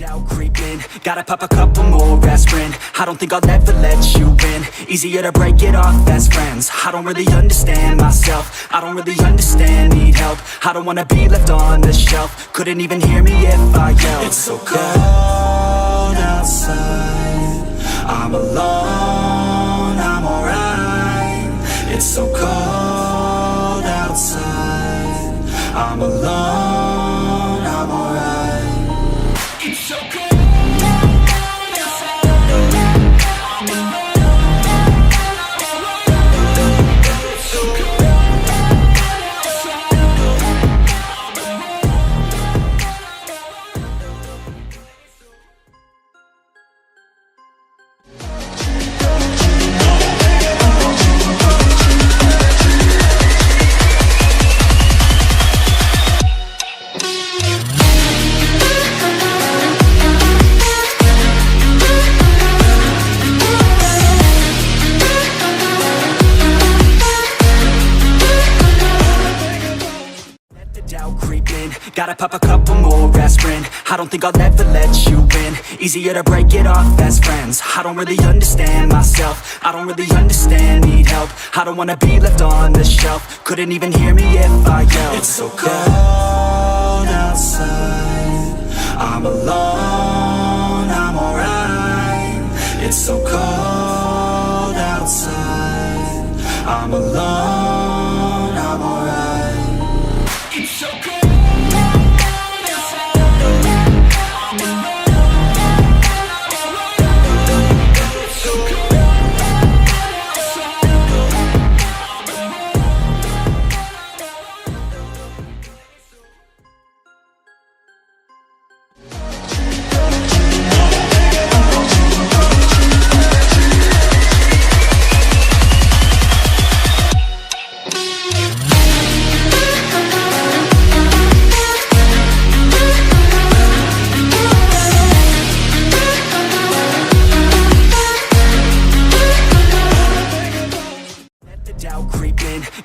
doubt creeping, gotta pop a couple more aspirin. I don't think I'll ever let you in. Easier to break it off best friends. I don't really understand myself, I don't really understand, need help. I don't wanna be left on the shelf. Couldn't even hear me if I yelled. It's so cold outside, I'm alone, I'm alright. It's so cold outside, I'm alone, I'm alright. It's so cold. Gotta pop a couple more aspirin. I don't think I'll ever let you in. Easier to break it off best friends. I don't really understand myself, I don't really understand, need help. I don't wanna be left on the shelf. Couldn't even hear me if I yelled. It's so cold outside, I'm alone, I'm alright. It's so cold outside, I'm alone, I'm alright. It's so cold.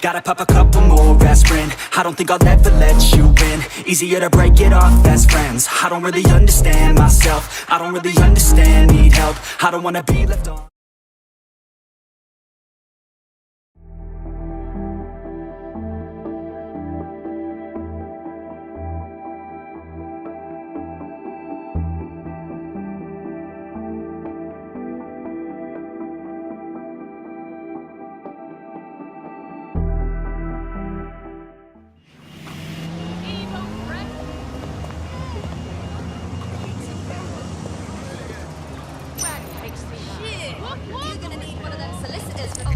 Gotta pop a couple more aspirin. I don't think I'll ever let you in. Easier to break it off best friends. I don't really understand myself, I don't really understand, need help. I don't wanna be left on. You're gonna need one of them solicitors for...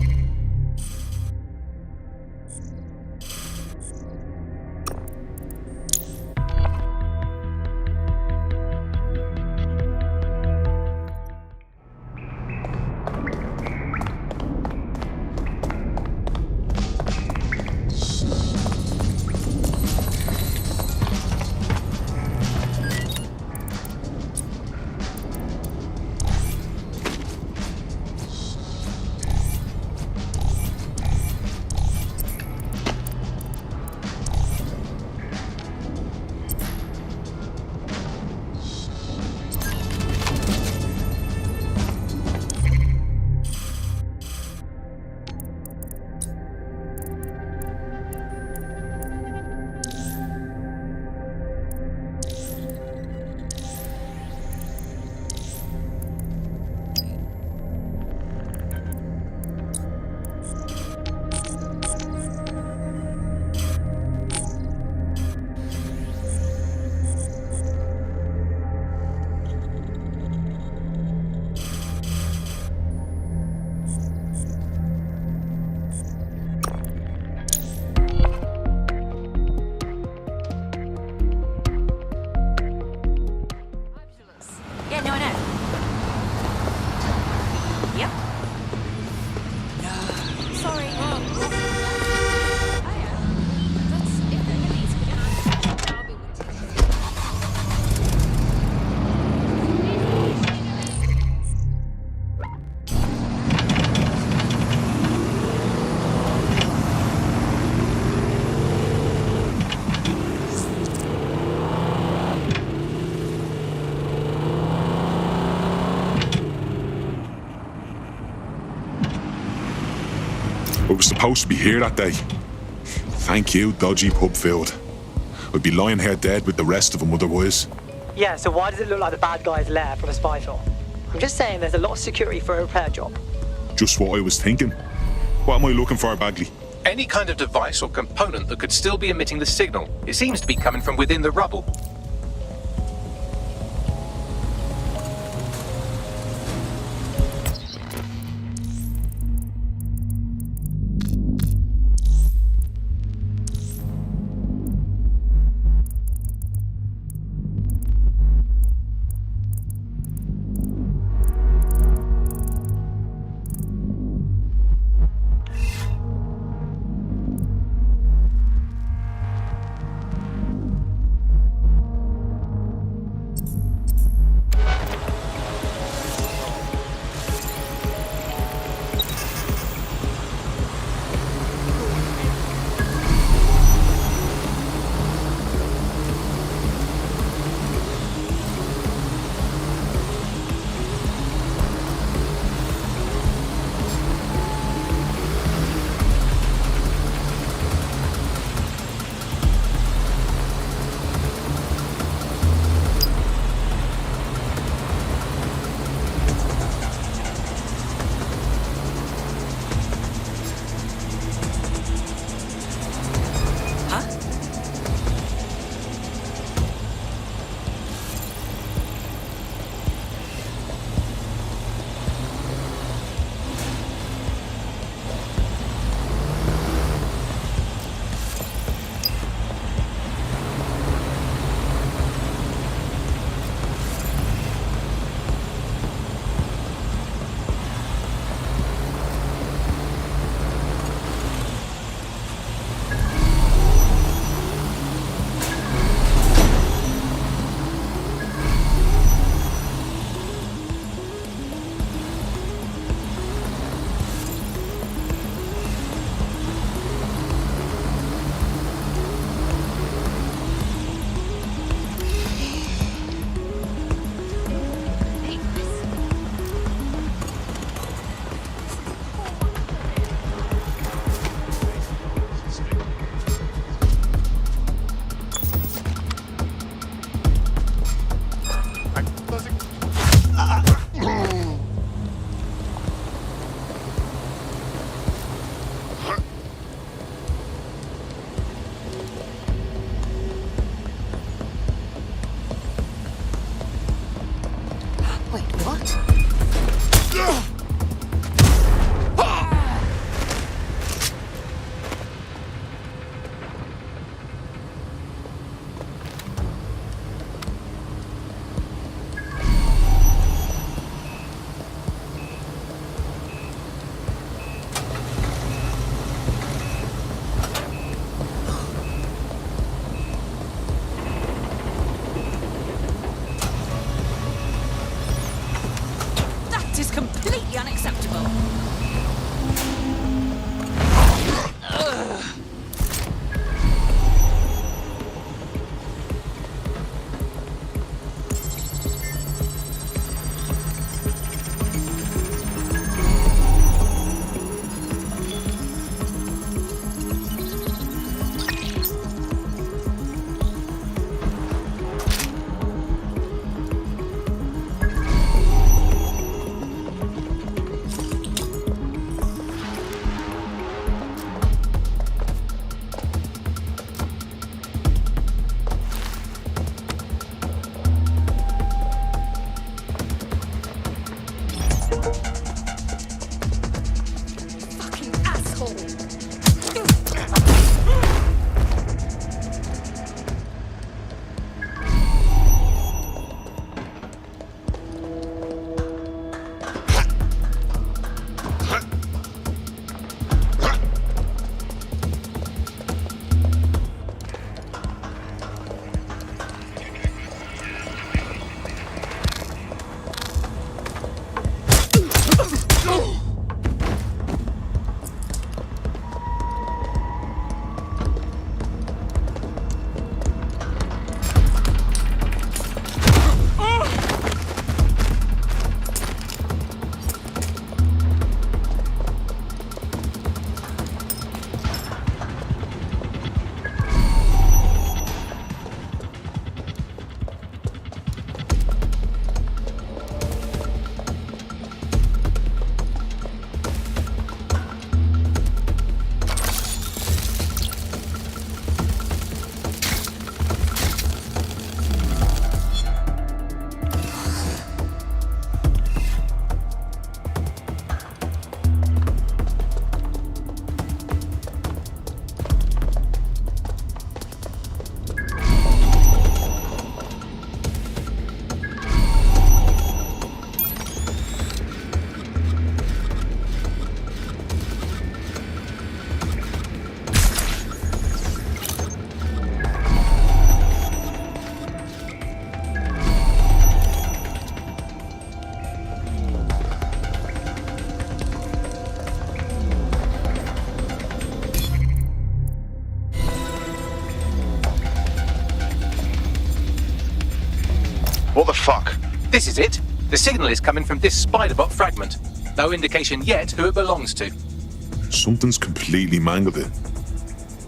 was supposed to be here that day. Thank you, dodgy pub filled. I'd be lying here dead with the rest of them otherwise. Yeah, so why does it look like the bad guy's lair from a spy film? I'm just saying there's a lot of security for a repair job. Just what I was thinking. What am I looking for, Bagley? Any kind of device or component that could still be emitting the signal. It seems to be coming from within the rubble. What the fuck? This is it. The signal is coming from this spider-bot fragment. No indication yet who it belongs to. Something's completely mangled it.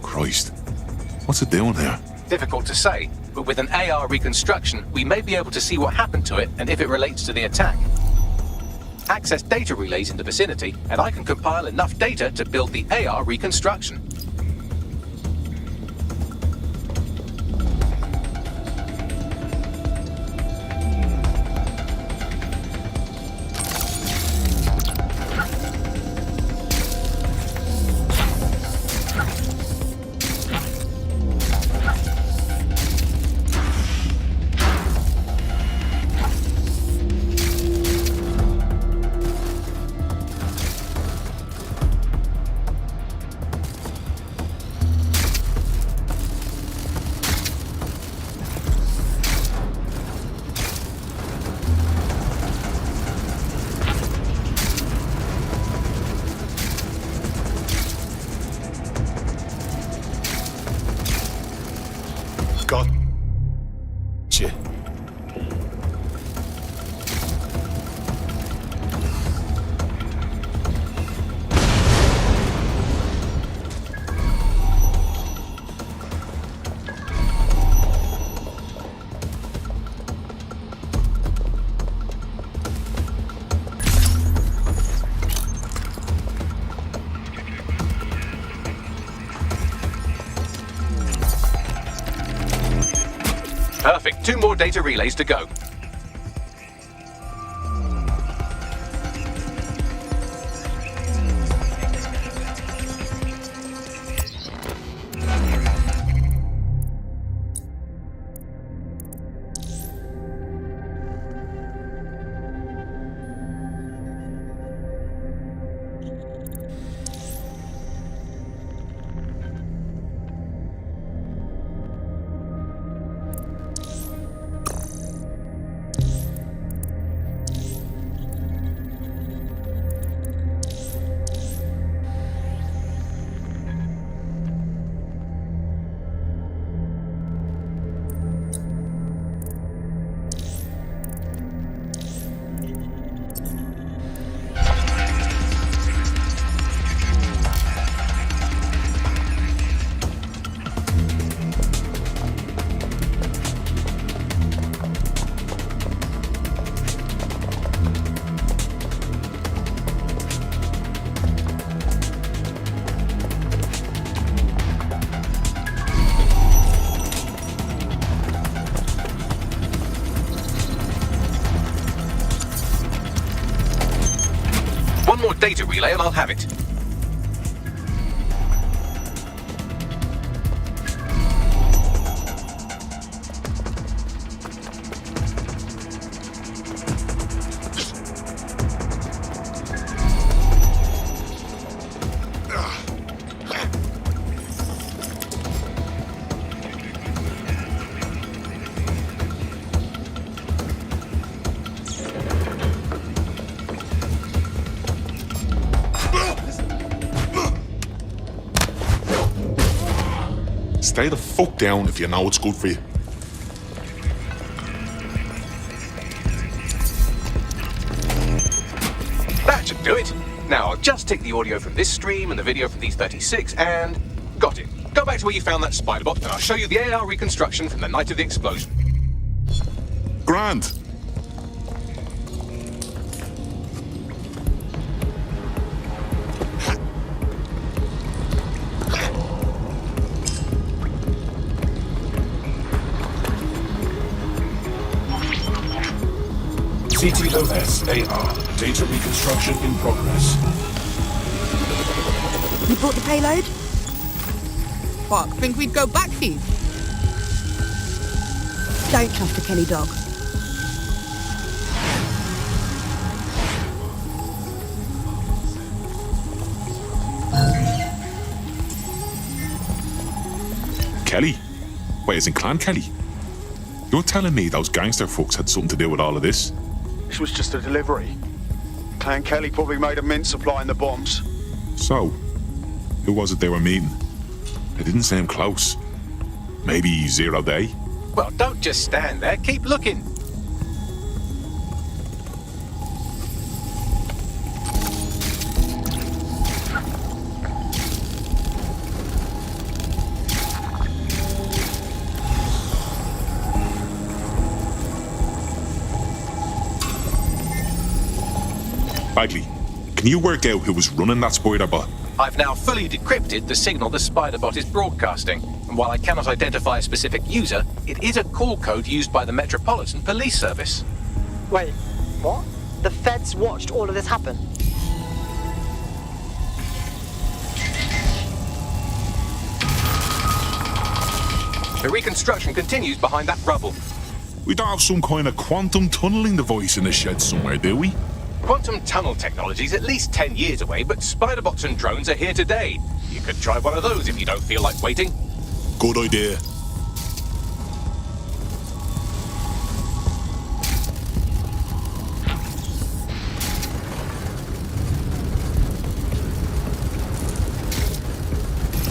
Christ. What's it doing here? Difficult to say, but with an AR reconstruction, we may be able to see what happened to it and if it relates to the attack. Access data relays in the vicinity, and I can compile enough data to build the AR reconstruction. Gotcha. Perfect. 2 more data relays to go. One more data relay and I'll have it. Stay the fuck down if you know what's good for you. That should do it. Now I'll just take the audio from this stream and the video from these 36 and... got it. Go back to where you found that spider-bot and I'll show you the AR reconstruction from the night of the explosion. Grand. CTOS AR. Data reconstruction in progress. You brought the payload? Fuck, think we'd go back here? Don't trust the Kelly dog. Kelly? Wait, as in Clan Kelly? You're telling me those gangster fucks had something to do with all of this? This was just a delivery. Clan Kelly probably made a mint supplying the bombs. So, who was it they were meeting? They didn't seem close. Maybe 0 day? Well, don't just stand there, keep looking. Bagley, can you work out who was running that spider bot? I've now fully decrypted the signal the Spiderbot is broadcasting, and while I cannot identify a specific user, it is a call code used by the Metropolitan Police Service. Wait, what? The feds watched all of this happen? The reconstruction continues behind that rubble. We don't have some kind of quantum tunneling device in the shed somewhere, do we? Quantum tunnel technology is at least 10 years away, but Spiderbots and drones are here today. You could try one of those if you don't feel like waiting. Good idea.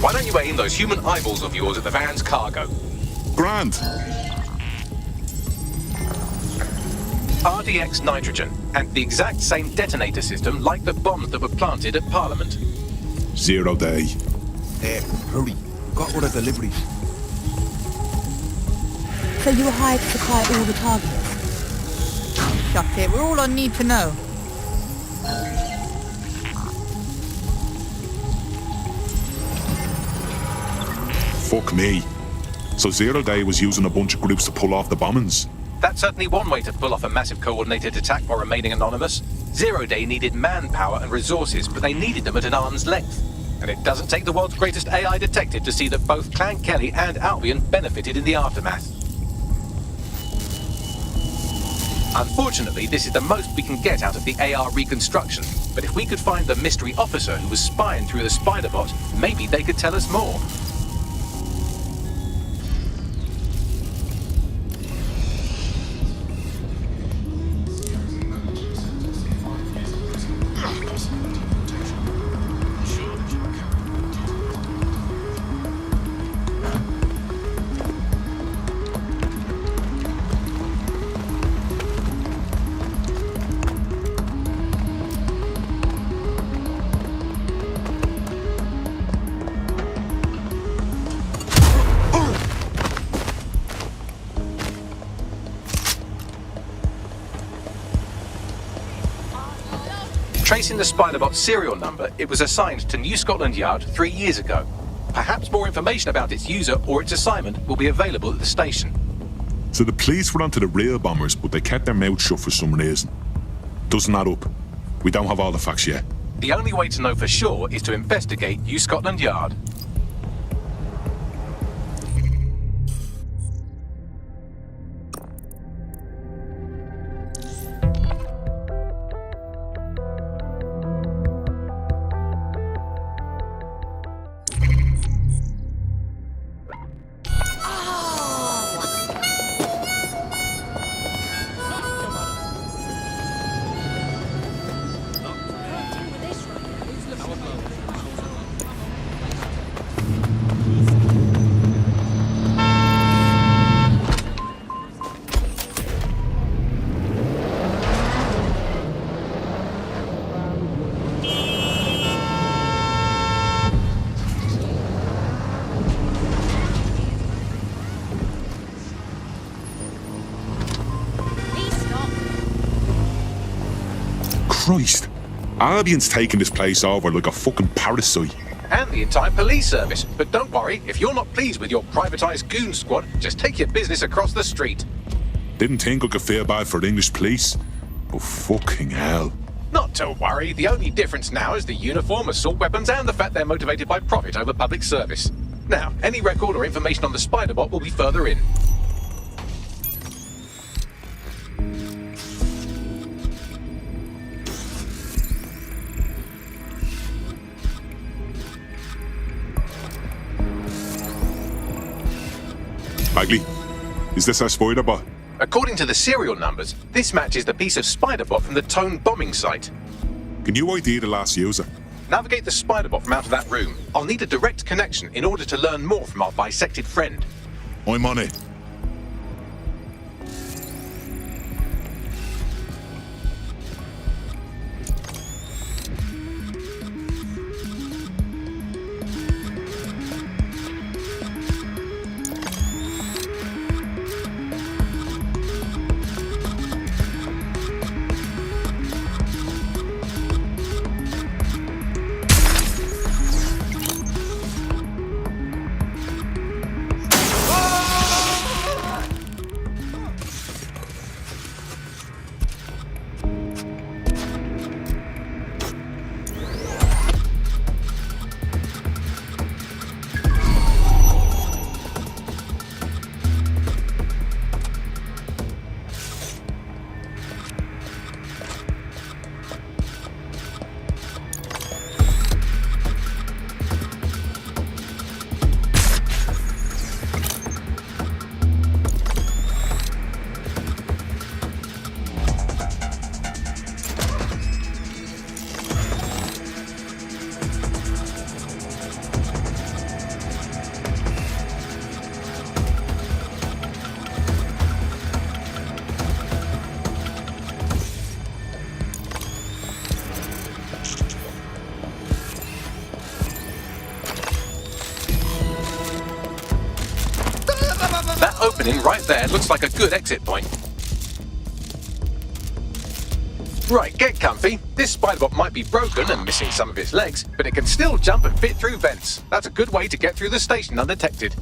Why don't you aim those human eyeballs of yours at the van's cargo? Grand. RDX nitrogen, and the exact same detonator system like the bombs that were planted at Parliament. 0 day. Hurry. Got all the deliveries. So you were hired to supply all the targets? Shut it. We're all on need to know. Fuck me. So 0 day was using a bunch of groups to pull off the bombings? That's certainly one way to pull off a massive coordinated attack while remaining anonymous. 0 day needed manpower and resources, but they needed them at an arm's length. And it doesn't take the world's greatest AI detective to see that both Clan Kelly and Albion benefited in the aftermath. Unfortunately, this is the most we can get out of the AR reconstruction, but if we could find the mystery officer who was spying through the Spiderbot, maybe they could tell us more. Tracing the Spiderbot serial number, it was assigned to New Scotland Yard 3 years ago. Perhaps more information about its user or its assignment will be available at the station. So the police were onto the real bombers, but they kept their mouths shut for some reason. Doesn't add up. We don't have all the facts yet. The only way to know for sure is to investigate New Scotland Yard. Christ. Albion's taking this place over like a fucking parasite. And the entire police service. But don't worry, if you're not pleased with your privatised goon squad, just take your business across the street. Didn't think I could feel bad for the English police, but fucking hell. Not to worry, the only difference now is the uniform, assault weapons, and the fact they're motivated by profit over public service. Now, any record or information on the Spiderbot will be further in. Bagley, is this our Spiderbot? According to the serial numbers, this matches the piece of Spiderbot from the Tone bombing site. Can you ID the last user? Navigate the Spiderbot from out of that room. I'll need a direct connection in order to learn more from our bisected friend. I'm on it. opening right there looks like a good exit point. Right, get comfy. This spider-bot might be broken and missing some of its legs, but it can still jump and fit through vents. That's a good way to get through the station undetected.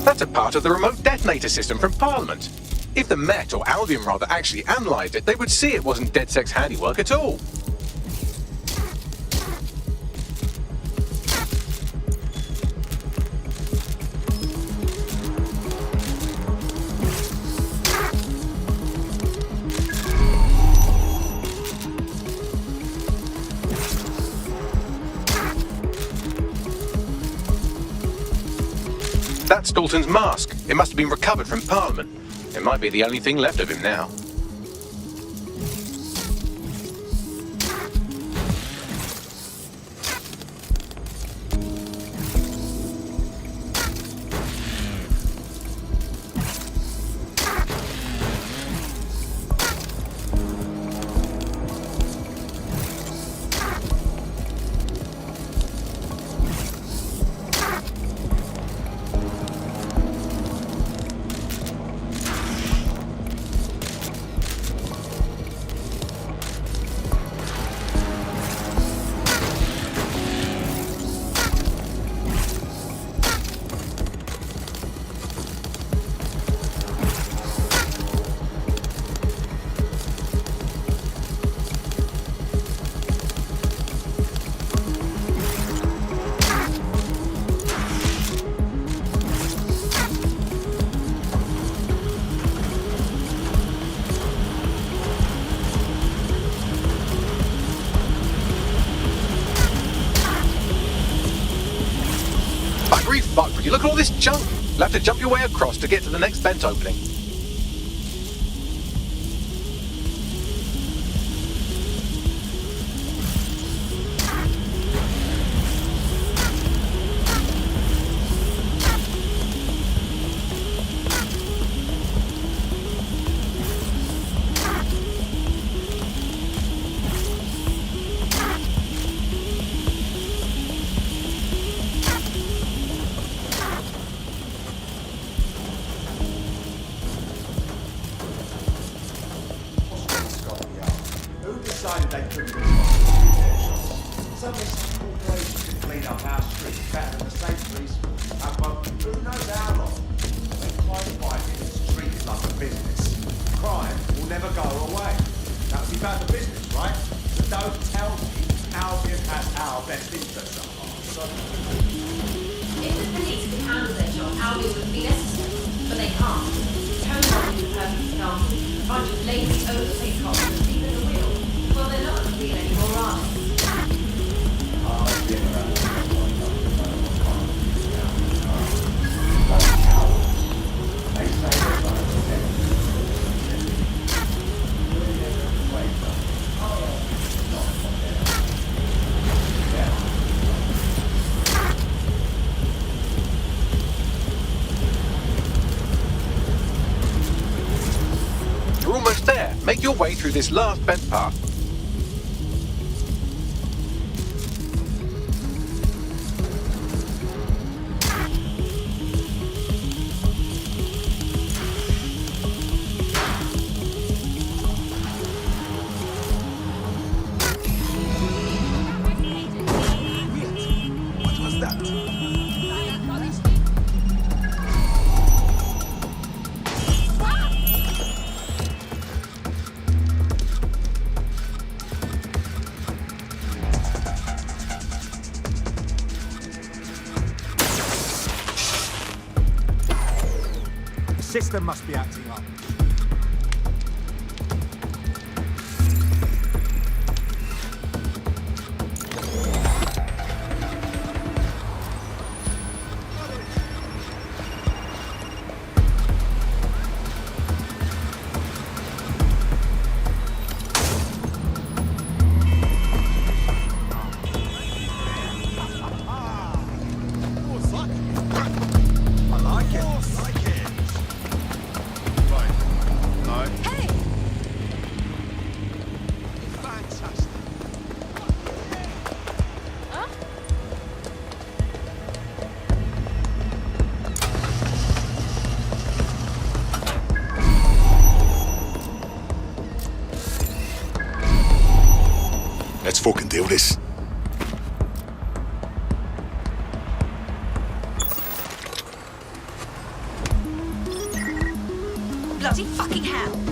That's a part of the remote detonator system from Parliament. If the Met, or Albion rather, actually analysed it, they would see it wasn't DedSec's handiwork at all. That's Dalton's mask. It must have been recovered from Parliament. It might be the only thing left of him now. Fuck, would you look at all this junk? You'll have to jump your way across to get to the next vent opening. Make your way through this last vent path. What was that? System must be acting up. Let's fucking do this. Bloody fucking hell.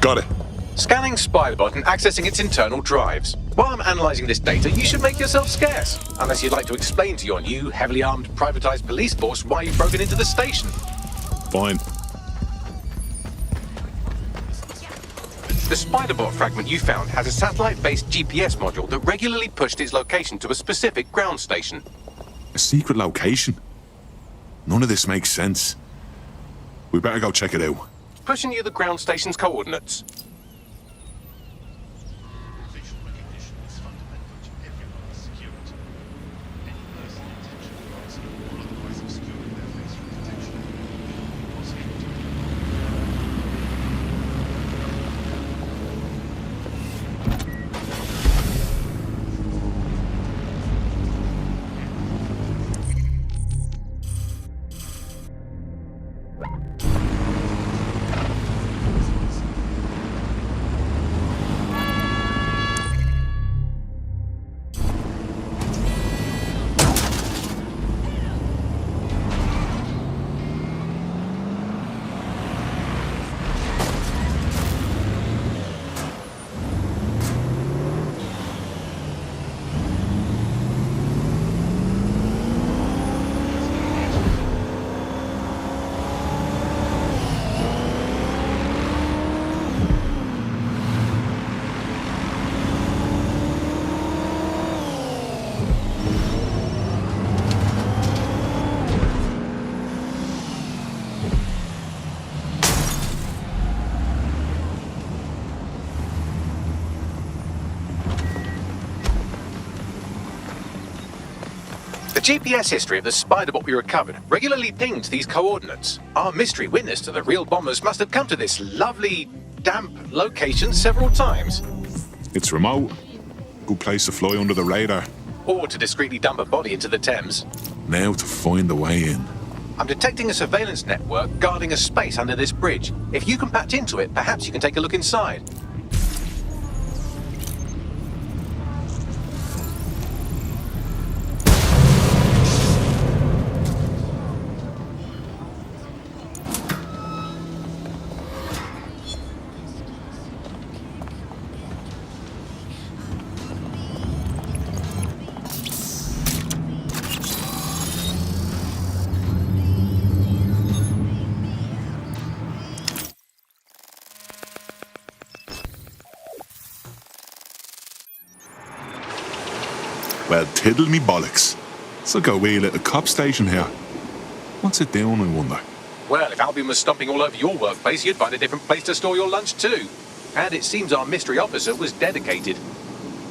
Got it. Scanning Spybot and accessing its internal drives. While I'm analysing this data, you should make yourself scarce. Unless you'd like to explain to your new, heavily armed, privatised police force why you've broken into the station. Fine. The Spiderbot fragment you found has a satellite-based GPS module that regularly pushed its location to a specific ground station. A secret location? None of this makes sense. We better go check it out. Pushing you the ground station's coordinates. GPS history of the Spiderbot we recovered regularly pinged these coordinates. Our mystery witness to the real bombers must have come to this lovely, damp location several times. It's remote. Good place to fly under the radar. Or to discreetly dump a body into the Thames. Now to find the way in. I'm detecting a surveillance network guarding a space under this bridge. If you can patch into it, perhaps you can take a look inside. Well, tiddle me bollocks. It's like a wee little cop station here. What's it doing, I wonder? Well, if Albion was stomping all over your workplace, you'd find a different place to store your lunch too. And it seems our mystery officer was dedicated.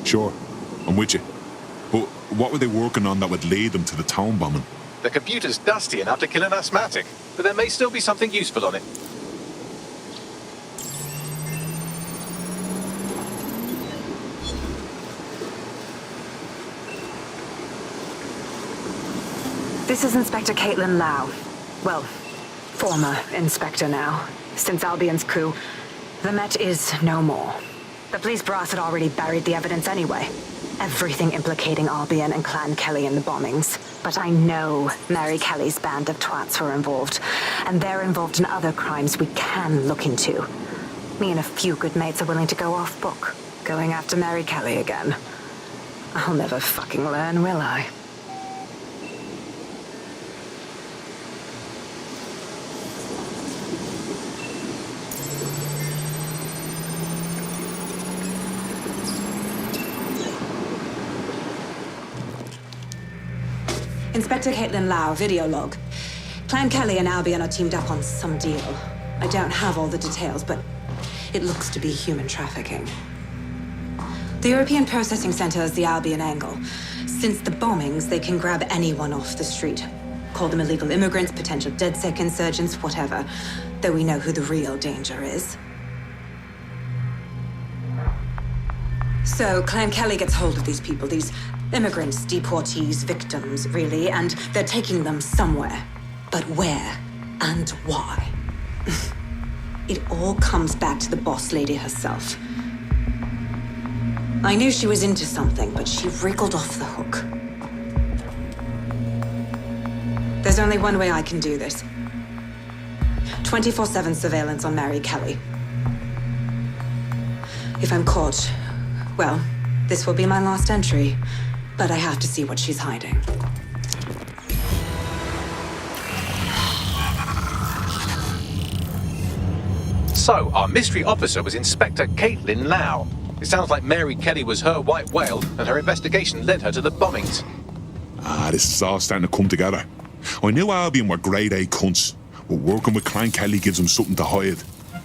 Sure, I'm with you. But what were they working on that would lead them to the town bombing? The computer's dusty enough to kill an asthmatic, but there may still be something useful on it. This is Inspector Caitlin Lau. Well, former inspector now. Since Albion's coup, the Met is no more. The police brass had already buried the evidence anyway. Everything implicating Albion and Clan Kelly in the bombings. But I know Mary Kelly's band of twats were involved, and they're involved in other crimes we can look into. Me and a few good mates are willing to go off book, going after Mary Kelly again. I'll never fucking learn, will I? Inspector Caitlin Lau, video log. Clan Kelly and Albion are teamed up on some deal. I don't have all the details, but it looks to be human trafficking. The European Processing Center is the Albion angle. Since the bombings, they can grab anyone off the street. Call them illegal immigrants, potential DedSec insurgents, whatever. Though we know who the real danger is. So Clan Kelly gets hold of these people, these immigrants, deportees, victims, really, and they're taking them somewhere. But where and why? It all comes back to the boss lady herself. I knew she was into something, but she wriggled off the hook. There's only one way I can do this. 24/7 surveillance on Mary Kelly. If I'm caught, well, this will be my last entry. But I have to see what she's hiding. So, our mystery officer was Inspector Caitlin Lau. It sounds like Mary Kelly was her white whale, and her investigation led her to the bombings. This is all starting to come together. I knew Albion were grade A cunts, but working with Clan Kelly gives them something to hide.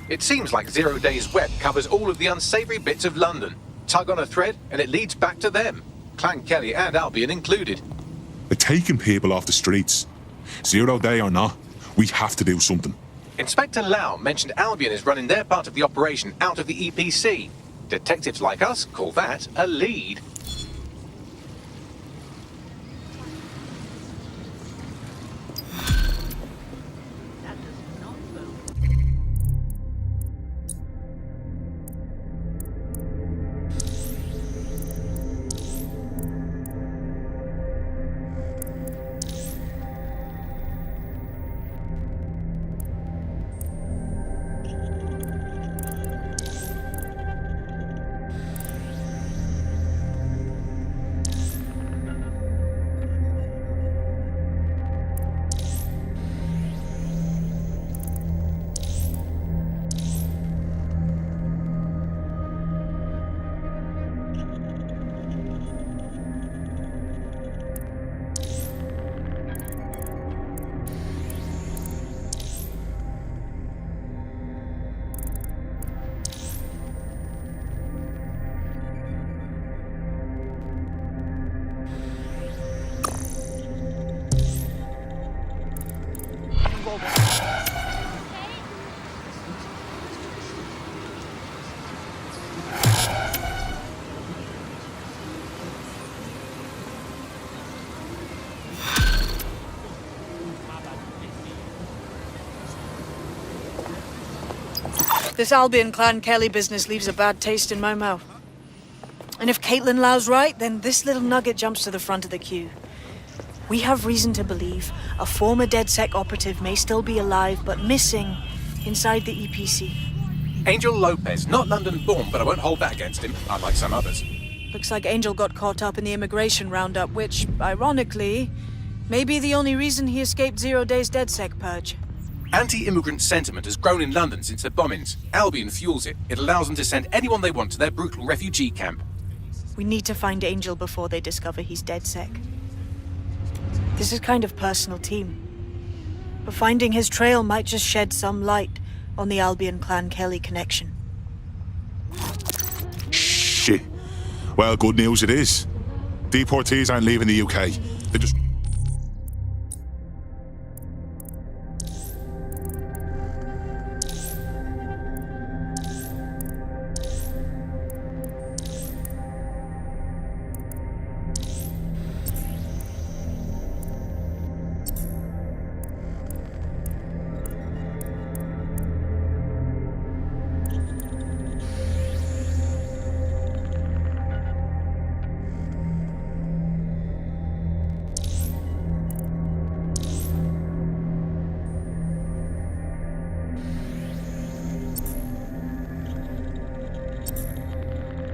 It seems like 0 Days Web covers all of the unsavory bits of London. Tug on a thread, and it leads back to them. Clan Kelly and Albion included. They're taking people off the streets. 0 Day or not, we have to do something. Inspector Lau mentioned Albion is running their part of the operation out of the EPC. Detectives like us call that a lead. This Albion Clan Kelly business leaves a bad taste in my mouth. And if Caitlin Lau's right, then this little nugget jumps to the front of the queue. We have reason to believe a former DedSec operative may still be alive, but missing inside the EPC. Angel Lopez, not London-born, but I won't hold that against him, unlike some others. Looks like Angel got caught up in the immigration roundup, which, ironically, may be the only reason he escaped 0 days DedSec purge. Anti-immigrant sentiment has grown in London since the bombings. Albion fuels it. It allows them to send anyone they want to their brutal refugee camp. We need to find Angel before they discover he's DedSec. This is kind of personal team. But finding his trail might just shed some light on the Albion Clan Kelly connection. Shit. Well, good news it is. Deportees aren't leaving the UK. They just...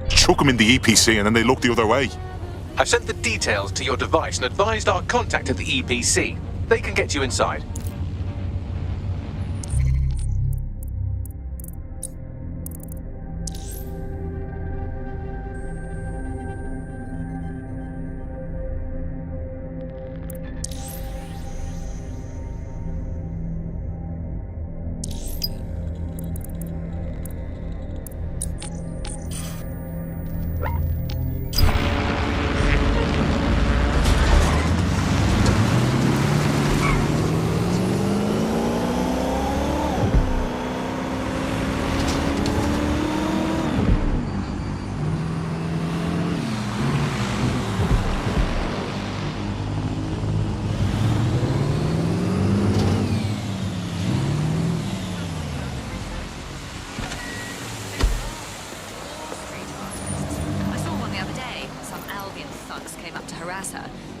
chuck them in the EPC and then they look the other way. I've sent the details to your device and advised our contact at the EPC. They can get you inside.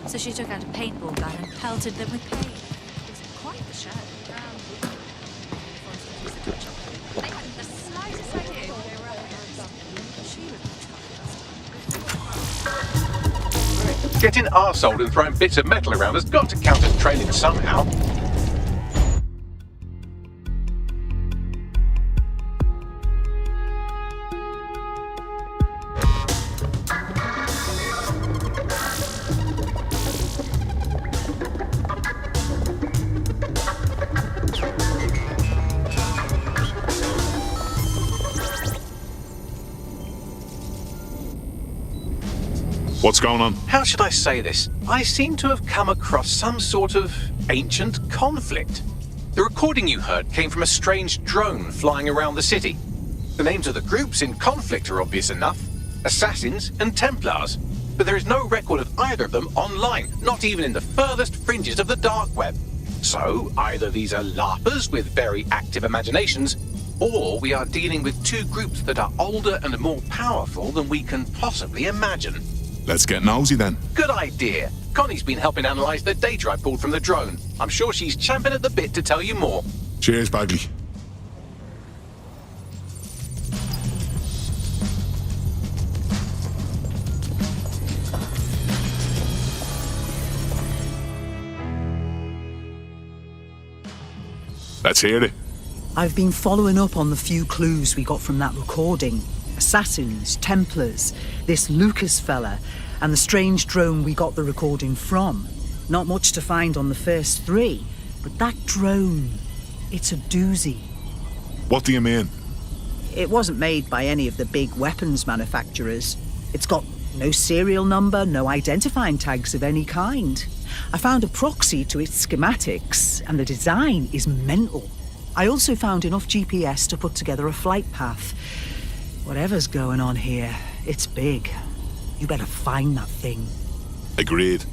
So she took out a paintball gun and pelted them with paint. It was quite the show. They hadn't the slightest idea who they were up against. She was Getting arseholed and throwing bits of metal around has got to count as training somehow. What's going on? How should I say this? I seem to have come across some sort of ancient conflict. The recording you heard came from a strange drone flying around the city. The names of the groups in conflict are obvious enough. Assassins and Templars. But there is no record of either of them online, not even in the furthest fringes of the dark web. So, either these are LARPers with very active imaginations, or we are dealing with two groups that are older and more powerful than we can possibly imagine. Let's get nosy then. Good idea. Connie's been helping analyse the data I pulled from the drone. I'm sure she's champing at the bit to tell you more. Cheers, Bagley. Let's hear it. I've been following up on the few clues we got from that recording. Assassins, Templars, this Lucas fella, and the strange drone we got the recording from. Not much to find on the first three, but that drone, it's a doozy. What do you mean? It wasn't made by any of the big weapons manufacturers. It's got no serial number, no identifying tags of any kind. I found a proxy to its schematics, and the design is mental. I also found enough GPS to put together a flight path. Whatever's going on here, it's big. You better find that thing. Agreed.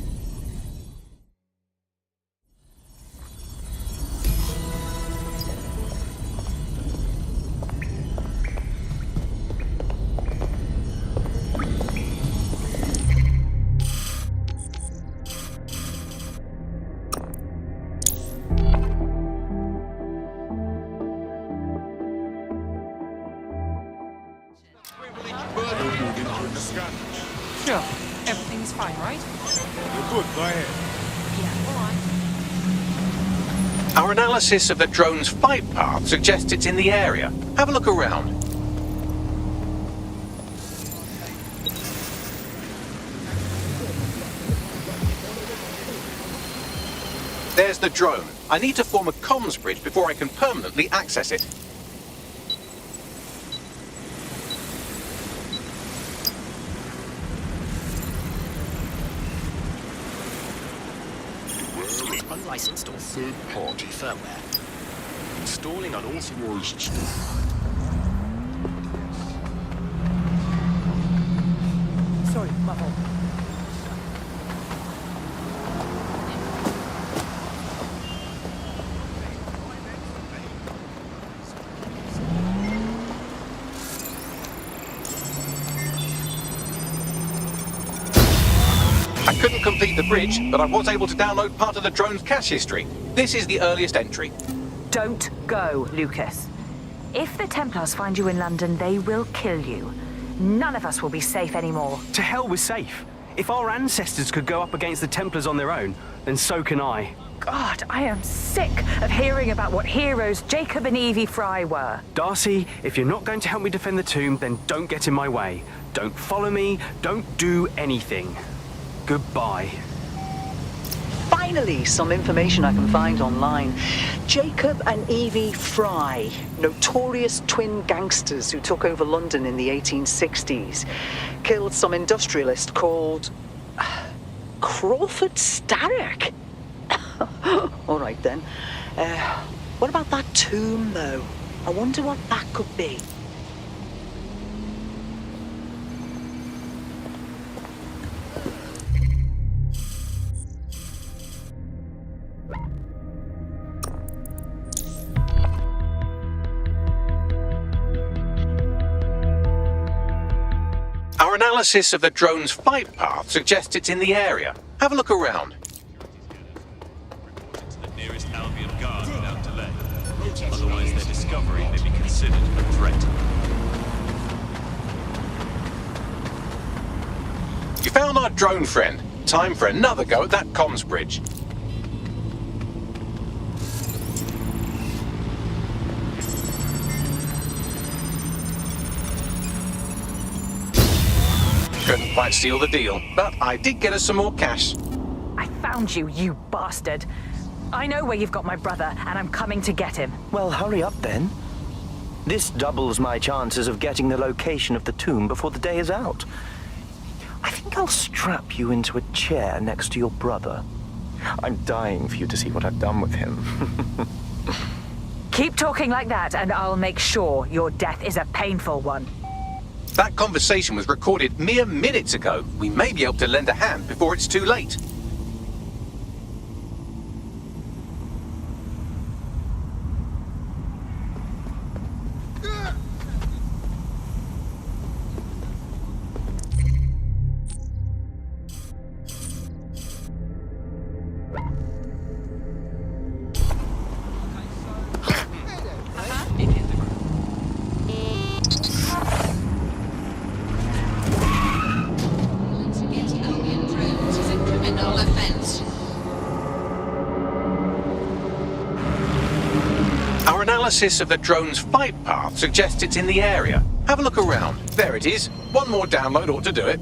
Sure. Everything's fine, right? You're good, go ahead. Yeah, alright. Our analysis of the drone's flight path suggests it's in the area. Have a look around. There's the drone. I need to form a comms bridge before I can permanently access it. Unlicensed or third-party firmware. Installing unauthorized stuff. Sorry, my fault. I couldn't complete the bridge, but I was able to download part of the drone's cache history. This is the earliest entry. Don't go, Lucas. If the Templars find you in London, they will kill you. None of us will be safe anymore. To hell with safe. If our ancestors could go up against the Templars on their own, then so can I. God, I am sick of hearing about what heroes Jacob and Evie Fry were. Darcy, if you're not going to help me defend the tomb, then don't get in my way. Don't follow me, don't do anything. Goodbye. Finally, some information I can find online. Jacob and Evie Fry, notorious twin gangsters who took over London in the 1860s, killed some industrialist called Crawford Starrick. All right then. What about that tomb, though? I wonder what that could be. Our analysis of the drone's flight path suggests it's in the area. Have a look around. The nearest Albion guard without delay. Otherwise, their discovery may be considered a threat. You found our drone friend. Time for another go at that comms bridge. Couldn't quite seal the deal, but I did get us some more cash. I found you, you bastard. I know where you've got my brother, and I'm coming to get him. Well, hurry up then. This doubles my chances of getting the location of the tomb before the day is out. I think I'll strap you into a chair next to your brother. I'm dying for you to see what I've done with him. Keep talking like that, and I'll make sure your death is a painful one. That conversation was recorded mere minutes ago. We may be able to lend a hand before it's too late. Analysis of the drone's flight path suggests it's in the area. Have a look around. There it is. One more download ought to do it.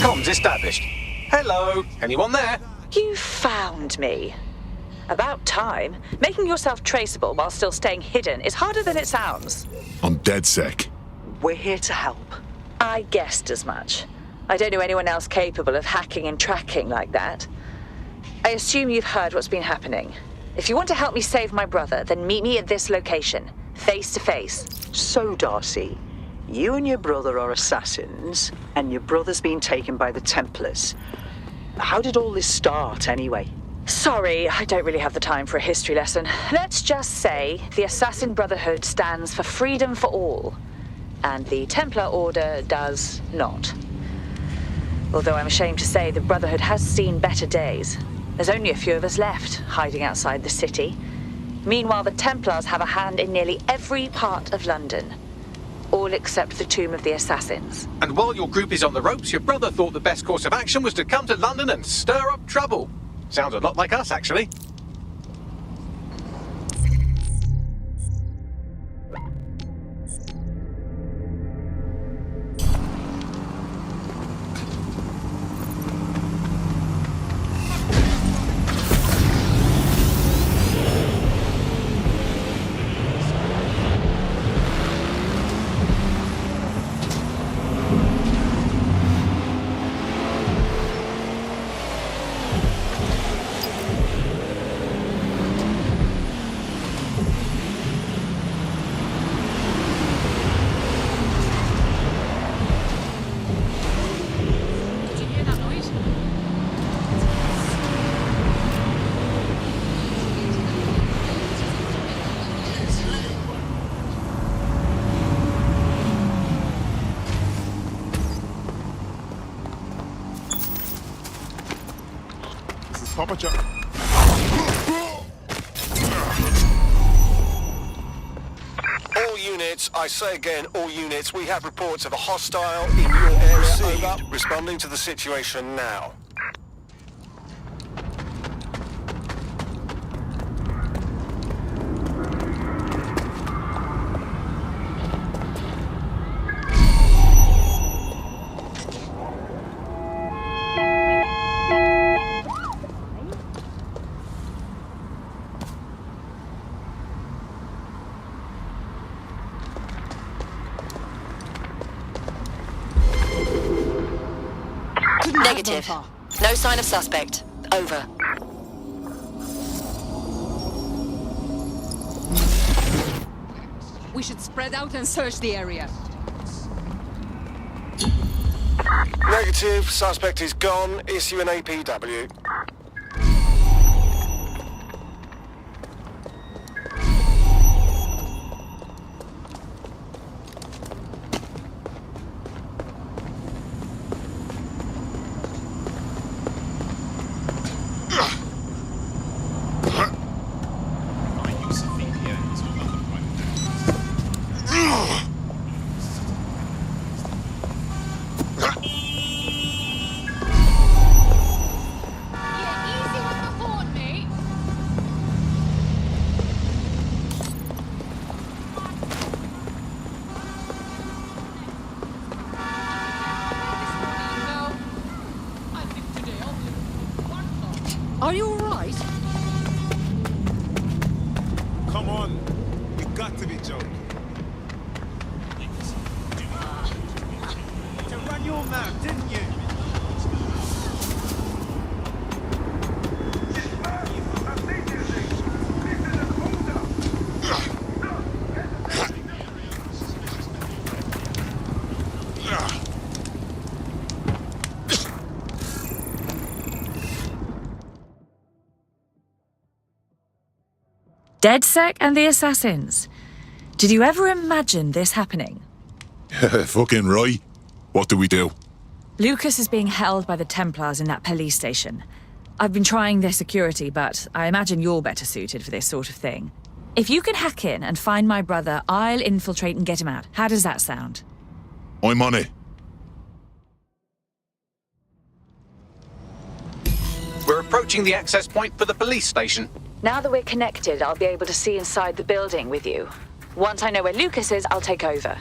Comms established. Hello, anyone there? You found me. About time. Making yourself traceable while still staying hidden is harder than it sounds. I'm DedSec. We're here to help. I guessed as much. I don't know anyone else capable of hacking and tracking like that. I assume you've heard what's been happening. If you want to help me save my brother, then meet me at this location, face to face. So, Darcy, you and your brother are assassins, and your brother's been taken by the Templars. How did all this start, anyway? Sorry, I don't really have the time for a history lesson. Let's just say the Assassin Brotherhood stands for freedom for all. and the Templar Order does not. Although I'm ashamed to say the Brotherhood has seen better days. There's only a few of us left, hiding outside the city. Meanwhile, the Templars have a hand in nearly every part of London. All except the Tomb of the Assassins. And while your group is on the ropes, your brother thought the best course of action was to come to London and stir up trouble. Sounds a lot like us, actually. Papa Chuck. All units, I say again, all units, we have reports of a hostile in your area. Over. Responding to the situation now. Negative. No sign of suspect. Over. We should spread out and search the area. Negative. Suspect is gone. Issue an APW. Are you alright? Come on. You got to be joking. To run your mouth, didn't you? DedSec and the Assassins. Did you ever imagine this happening? Fucking right. What do we do? Lucas is being held by the Templars in that police station. I've been trying their security, but I imagine you're better suited for this sort of thing. If you can hack in and find my brother, I'll infiltrate and get him out. How does that sound? I'm on it. We're approaching the access point for the police station. Now that we're connected, I'll be able to see inside the building with you. Once I know where Lucas is, I'll take over.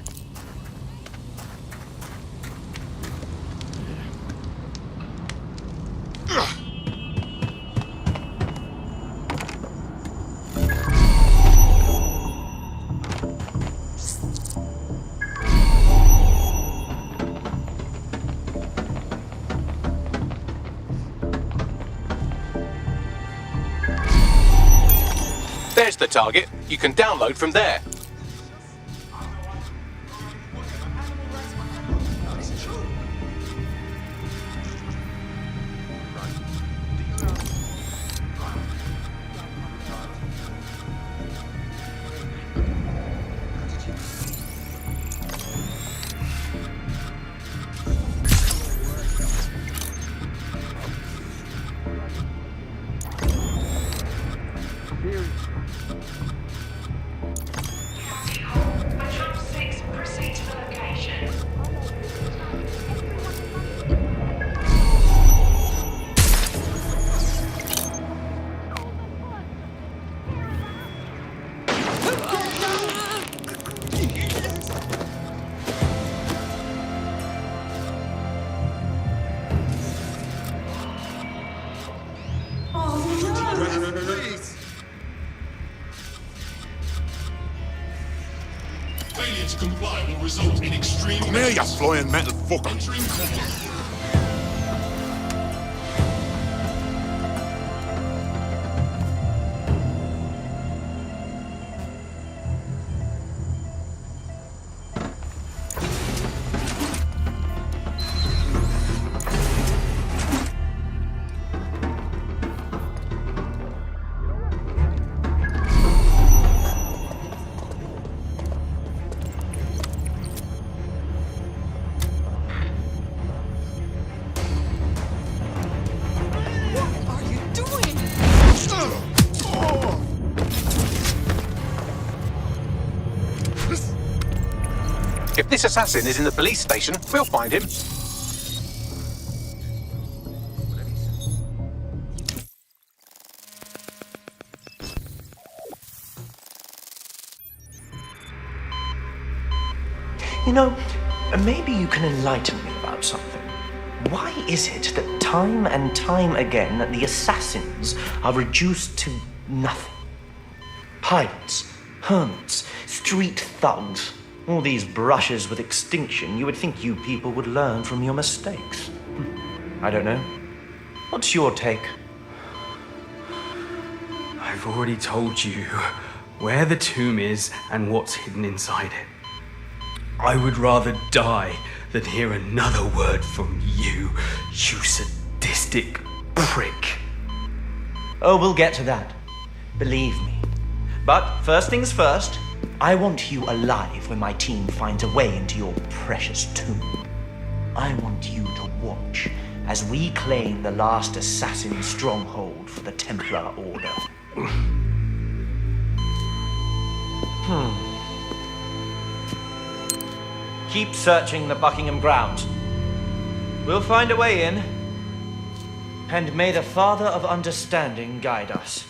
There's the target. You can download from there. period. Patrol 6, proceed to the location. Failure to comply will result in extreme... Come here, you flying metal fucker. If this assassin is in the police station, we'll find him. You know, maybe you can enlighten me about something. Why is it that time and time again the assassins are reduced to nothing? Pirates, hermits, street thugs, all these brushes with extinction. You would think you people would learn from your mistakes. I don't know. What's your take? I've already told you where the tomb is and what's hidden inside it. I would rather die than hear another word from you, you sadistic prick. Oh, we'll get to that. Believe me. But first things first, I want you alive when my team finds a way into your precious tomb. I want you to watch as we claim the last assassin stronghold for the Templar Order. Keep searching the Buckingham grounds. We'll find a way in. And may the Father of Understanding guide us.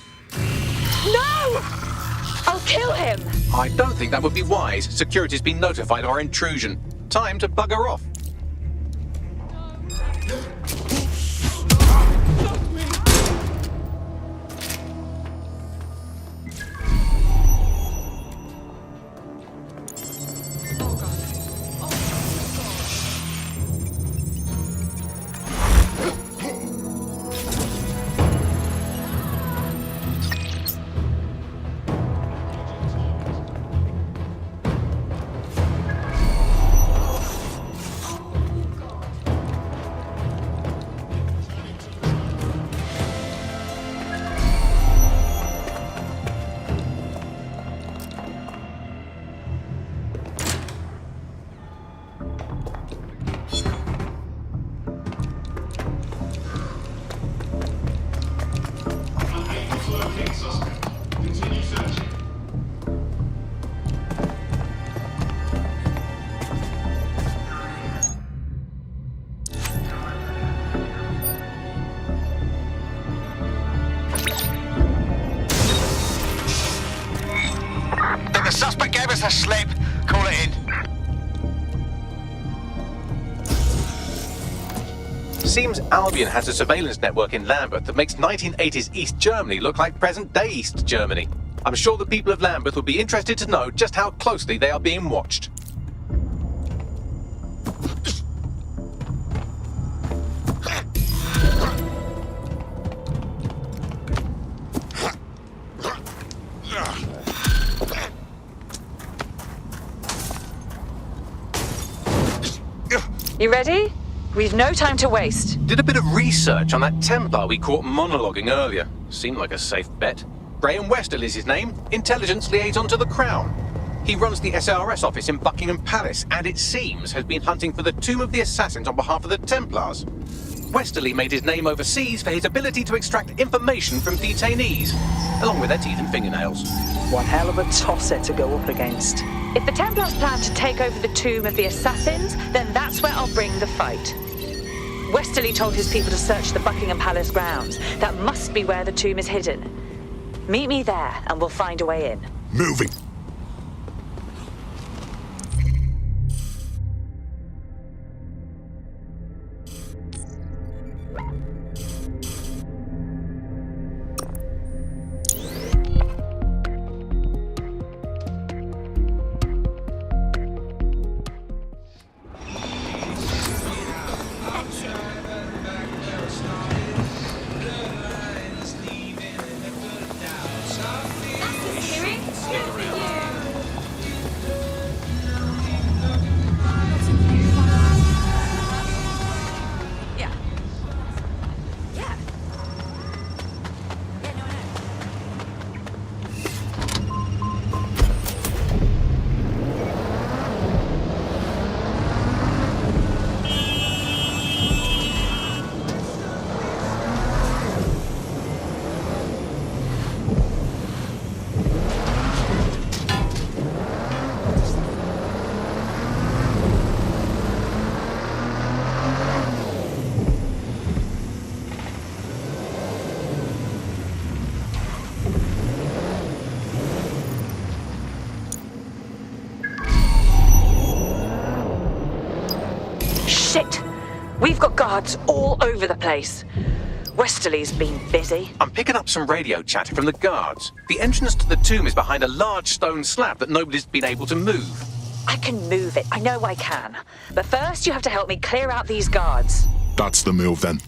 No! I'll kill him! I don't think that would be wise. Security's been notified of our intrusion. Time to bugger off. The suspect gave us a slip. Call it in. Seems Albion has a surveillance network in Lambeth that makes 1980s East Germany look like present-day East Germany. I'm sure the people of Lambeth would be interested to know just how closely they are being watched. You ready? We've no time to waste. Did a bit of research on that Templar we caught monologuing earlier. Seemed like a safe bet. Graham Westall is his name, intelligence liaison to the Crown. He runs the SRS office in Buckingham Palace and it seems has been hunting for the tomb of the assassins on behalf of the Templars. Westerly made his name overseas for his ability to extract information from detainees, along with their teeth and fingernails. One hell of a tosser to go up against. If the Templars plan to take over the Tomb of the Assassins, then that's where I'll bring the fight. Westerly told his people to search the Buckingham Palace grounds. That must be where the tomb is hidden. Meet me there, and we'll find a way in. Moving. Shit! We've got guards all over the place. Westerly's been busy. I'm picking up some radio chatter from the guards. The entrance to the tomb is behind a large stone slab that nobody's been able to move. I can move it. I know I can. But first, you have to help me clear out these guards. That's the move then.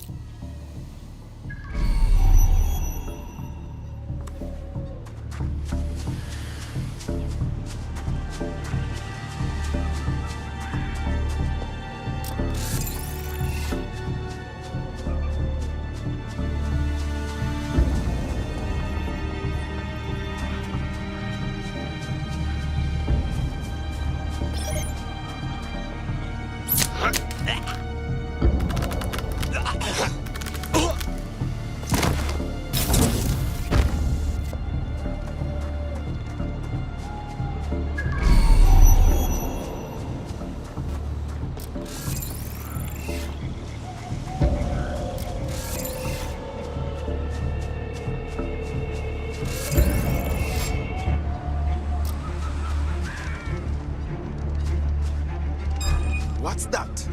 What's that?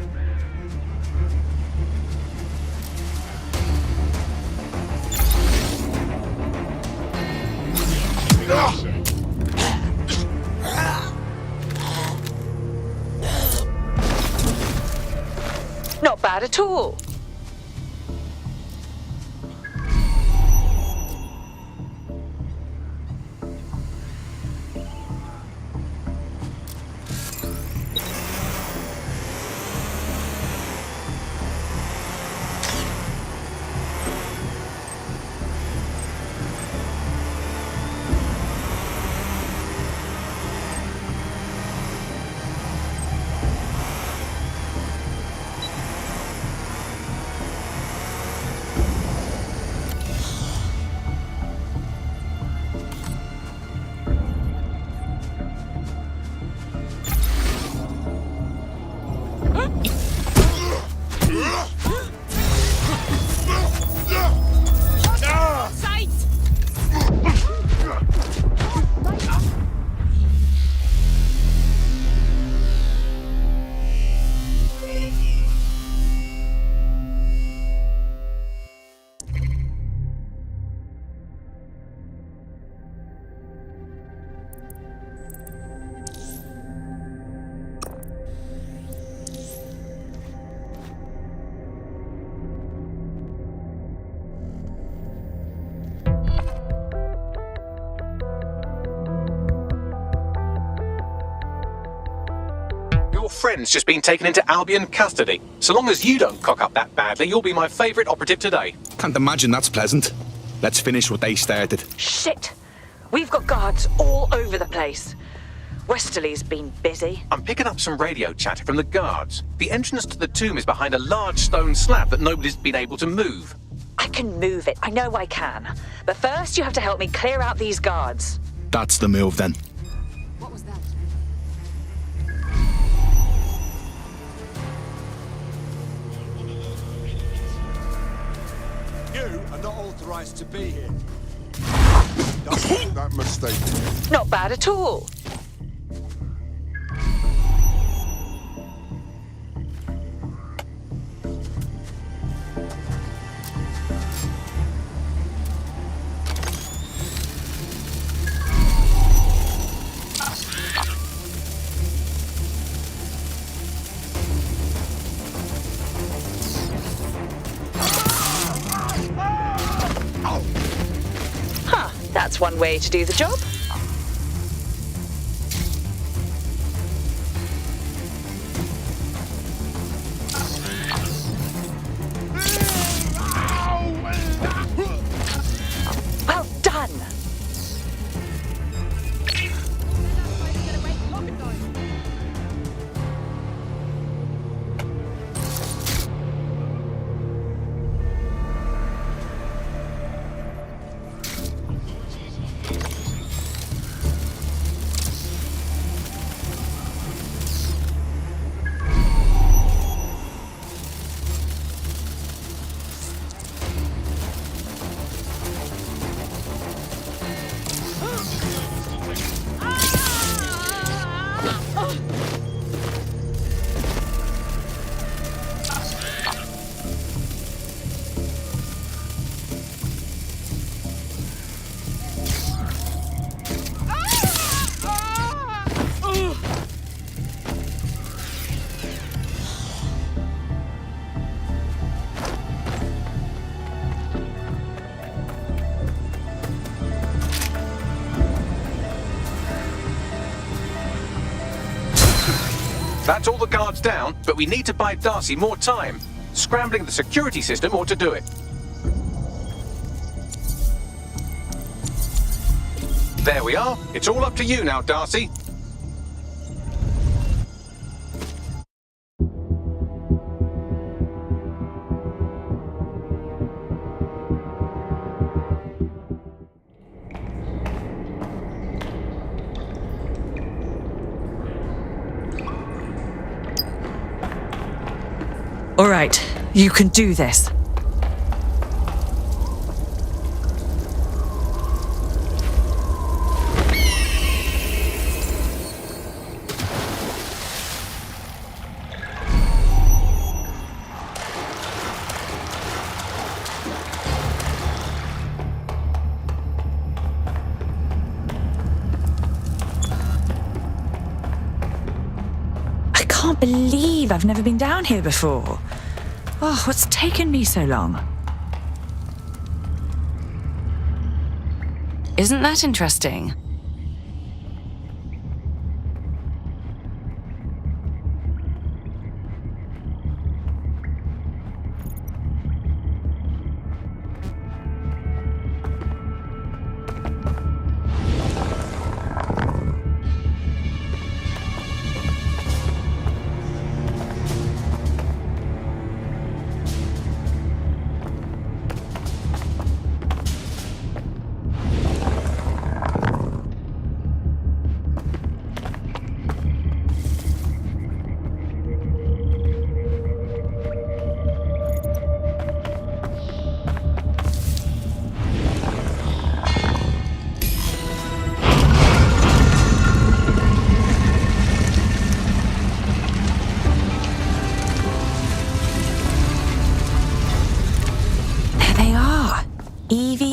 Not bad at all. Friend's just been taken into Albion custody. So long as you don't cock up that badly, you'll be my favourite operative today. Can't imagine that's pleasant. Let's finish what they started. Shit! We've got guards all over the place. Westerly's been busy. I'm picking up some radio chatter from the guards. The entrance to the tomb is behind a large stone slab that nobody's been able to move. I can move it. I know I can. But first, you have to help me clear out these guards. That's the move, then. What was that? You are not authorized to be here. Don't make that mistake. Not bad at all. That's one way to do the job. Well done. That's all the guards down, but we need to buy Darcy more time. Scrambling the security system ought to do it. There we are. It's all up to you now, Darcy. All right, you can do this. I can't believe I've never been down here before. Oh, what's taken me so long? Isn't that interesting?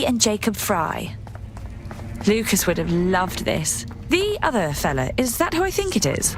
And Jacob Fry. Lucas would have loved this. The other fella, is that who I think it is?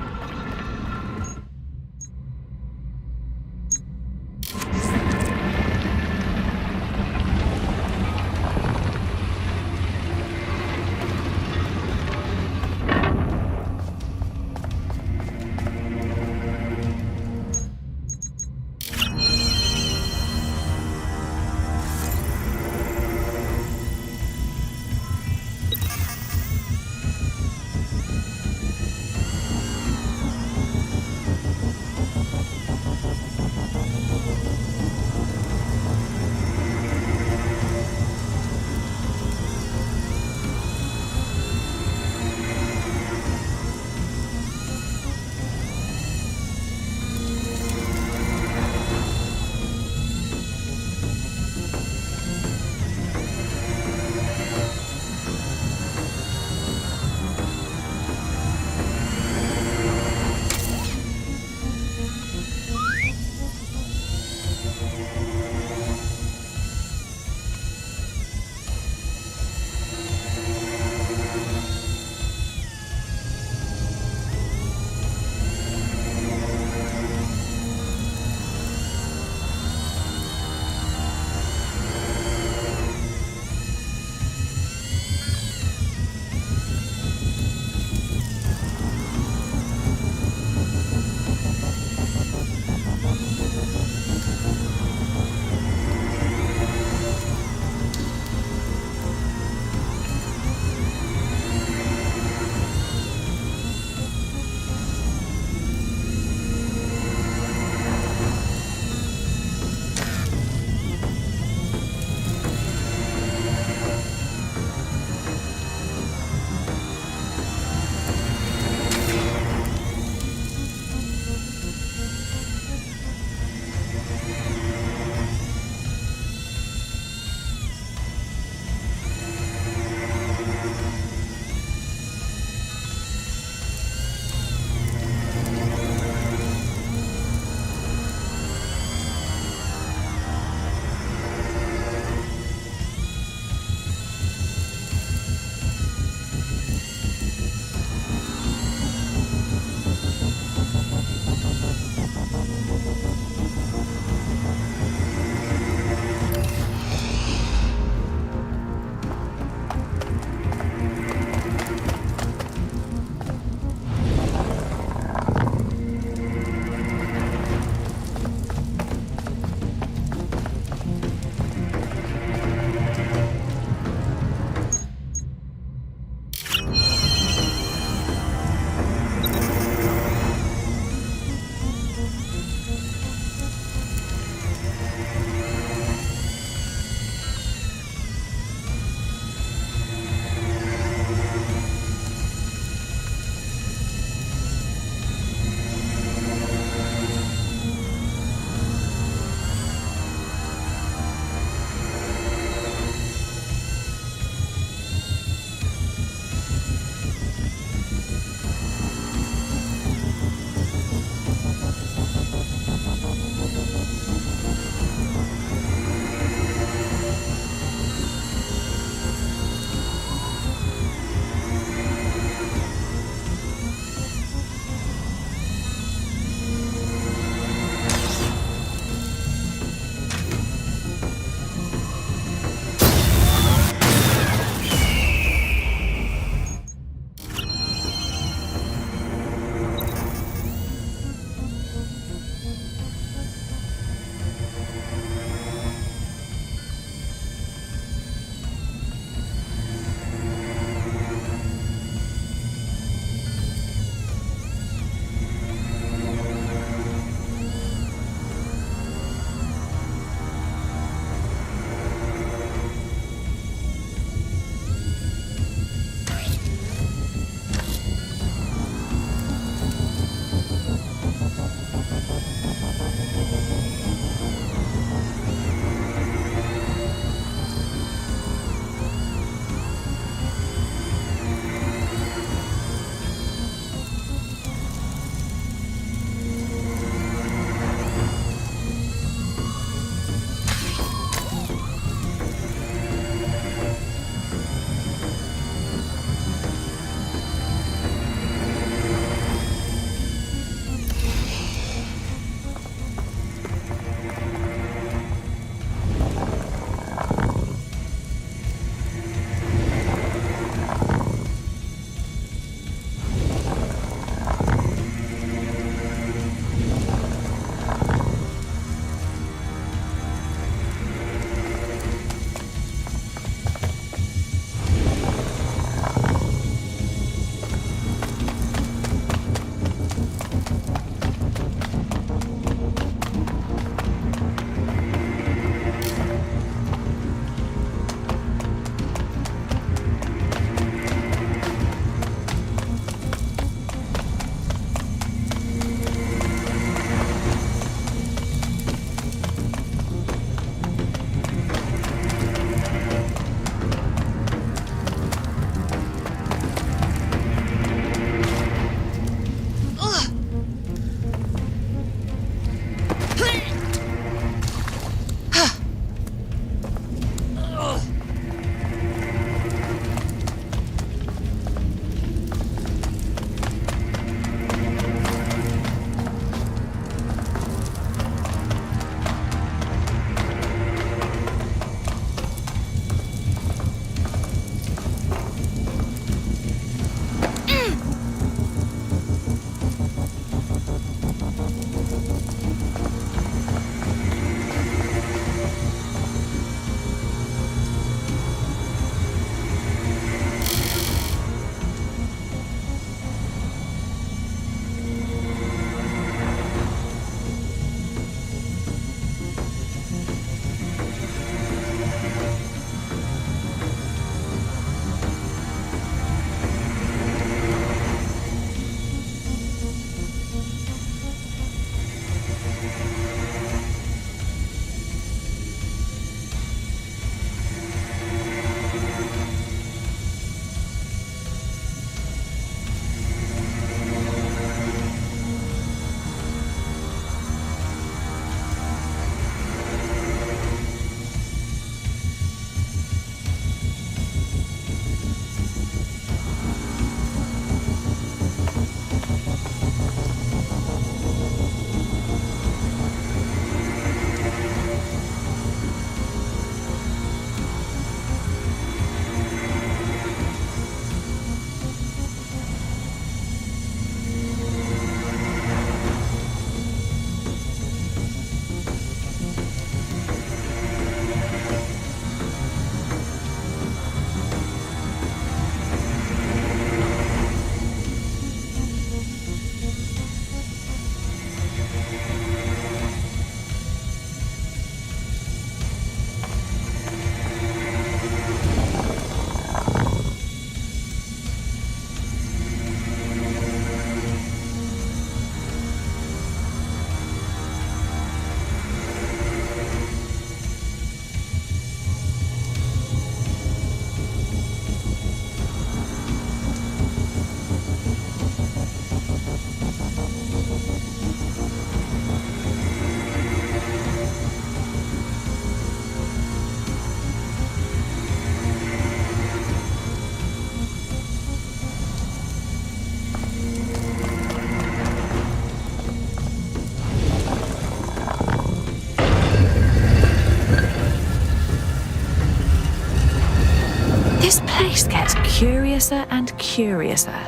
This place gets curiouser and curiouser.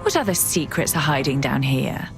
What other secrets are hiding down here?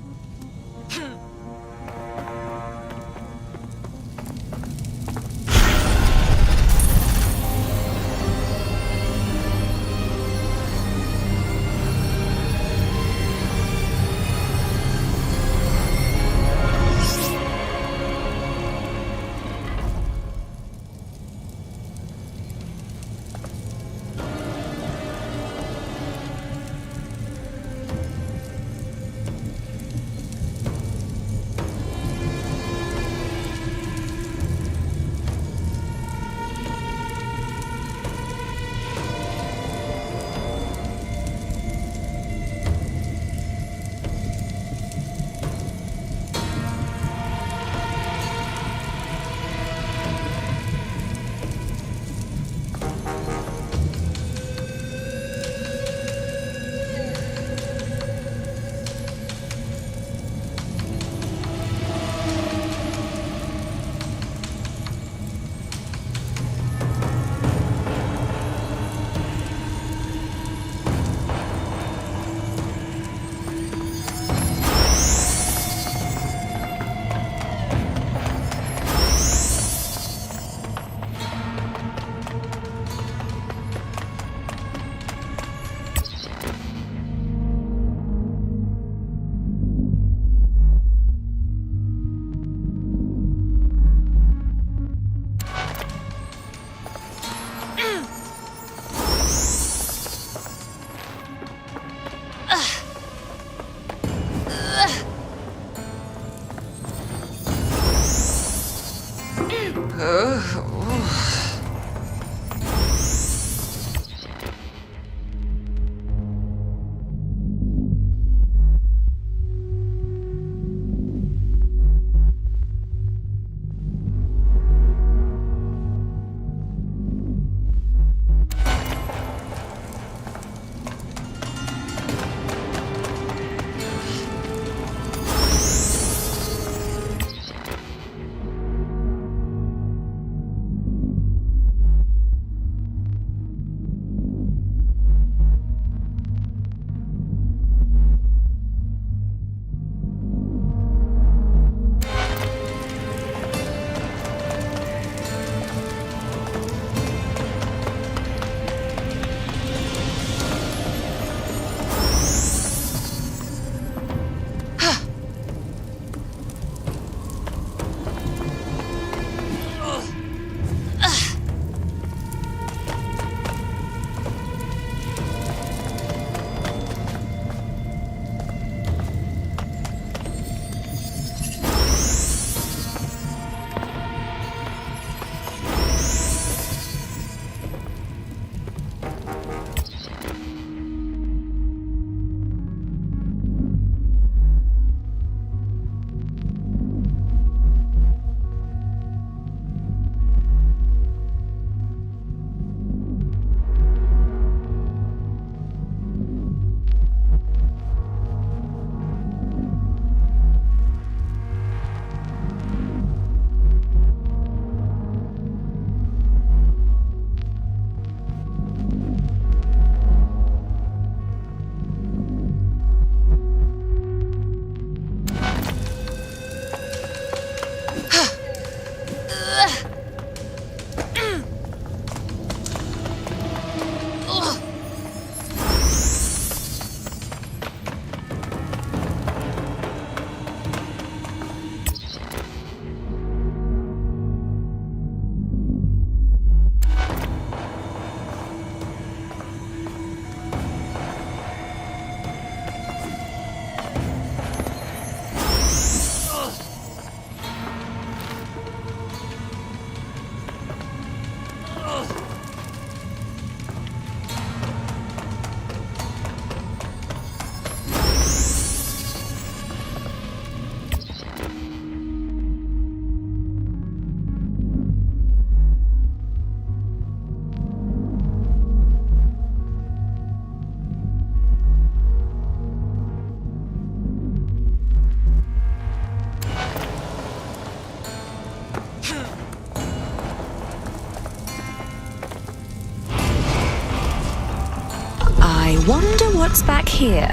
I wonder what's back here.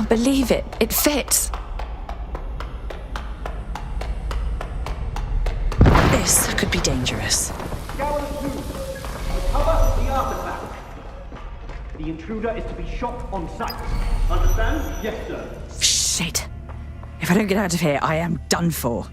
Believe it. It fits. This could be dangerous. Recover the artifact. The intruder is to be shot on sight. Understand? Yes, sir. Shit. If I don't get out of here, I am done for.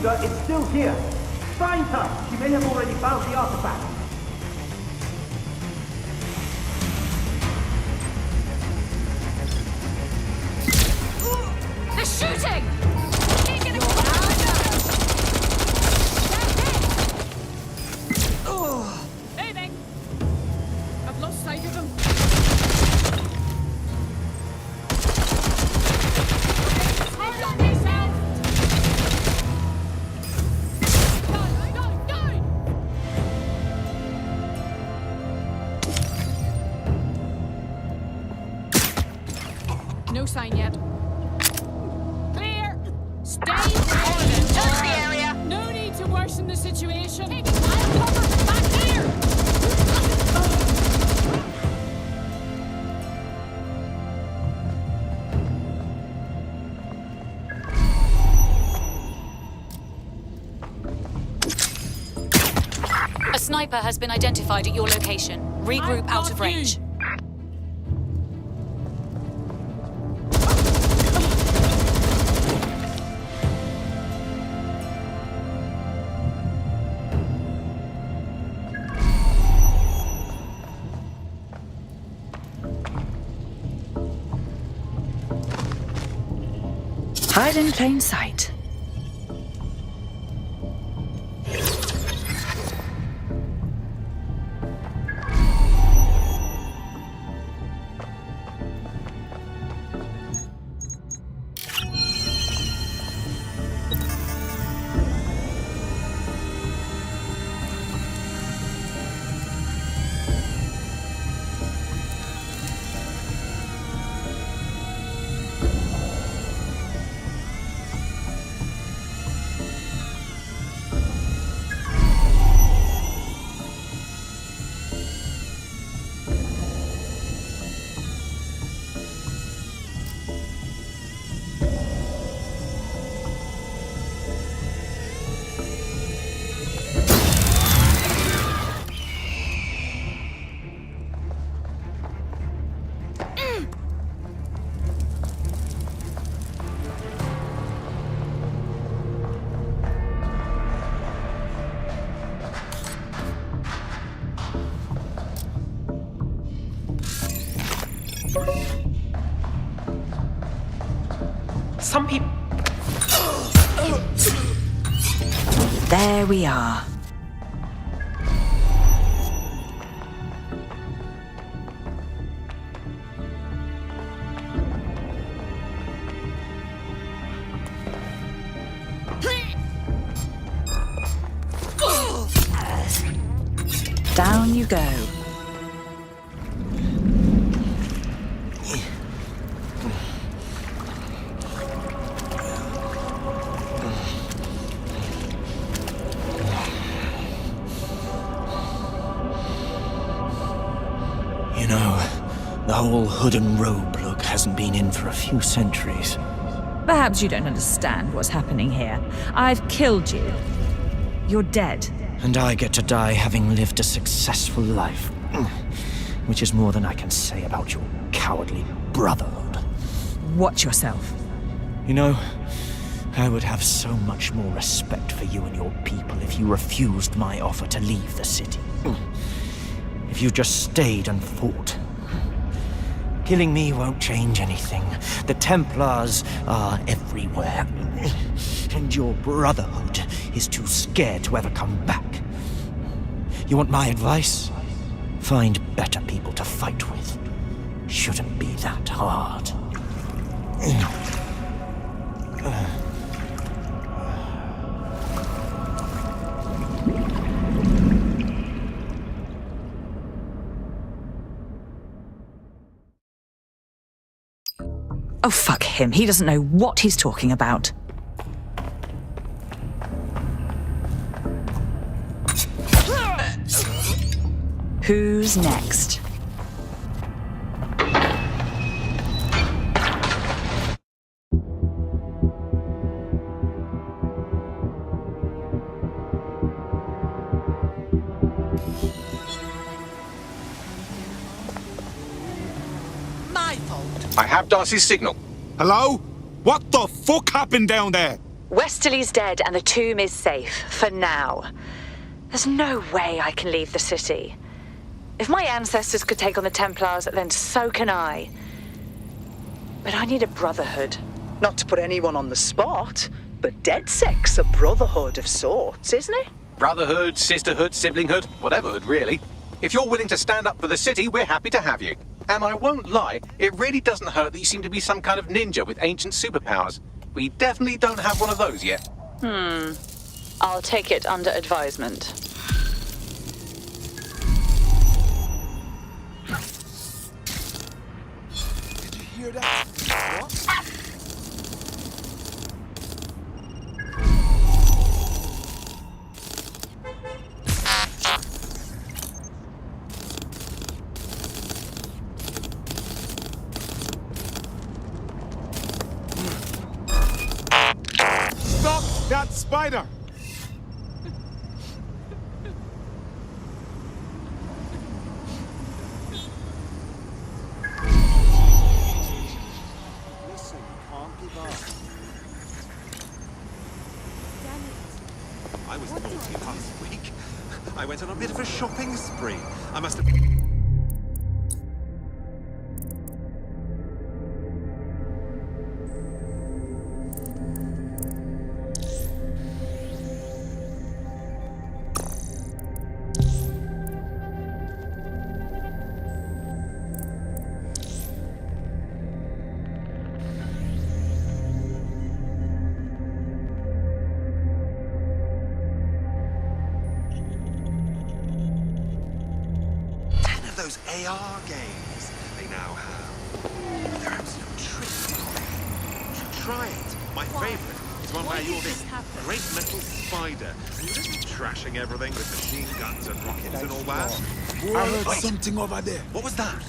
It's still here. Find her. She may have already found the artifact. They're shooting! Aiming! I've lost sight of them. No sign yet. Clear! Stay ready! Search the area! No need to worsen the situation. I'll cover from back here! A sniper has been identified at your location. Regroup out of range. Hide in plain sight. Some people... There we are. Down you go. The whole hood and robe look hasn't been in for a few centuries. Perhaps you don't understand what's happening here. I've killed you. You're dead. And I get to die having lived a successful life. Which is more than I can say about your cowardly brotherhood. Watch yourself. You know, I would have so much more respect for you and your people if you refused my offer to leave the city. If you just stayed and fought. Killing me won't change anything. The Templars are everywhere. And your brotherhood is too scared to ever come back. You want my advice? Find better people to fight with. Shouldn't be that hard. Oh, fuck him. He doesn't know what he's talking about. Who's next? My fault. I have Darcy's signal. Hello? What the fuck happened down there? Westerly's dead and the tomb is safe, for now. There's no way I can leave the city. If my ancestors could take on the Templars, then so can I. But I need a brotherhood. Not to put anyone on the spot, but DedSec's a brotherhood of sorts, isn't it? Brotherhood, sisterhood, siblinghood, whatever hood, really. If you're willing to stand up for the city, we're happy to have you. And I won't lie, it really doesn't hurt that you seem to be some kind of ninja with ancient superpowers. We definitely don't have one of those yet. I'll take it under advisement. Did you hear that? What? Stop that spider! Listen, you can't give up. I was naughty last week. I went on a bit of a shopping spree. I must have... those AR games they now have. They're absolute tricks. You should try it. My favorite is one where you're this great metal spider and you're just trashing everything with machine guns and rockets and all that. I heard something over there. What was that?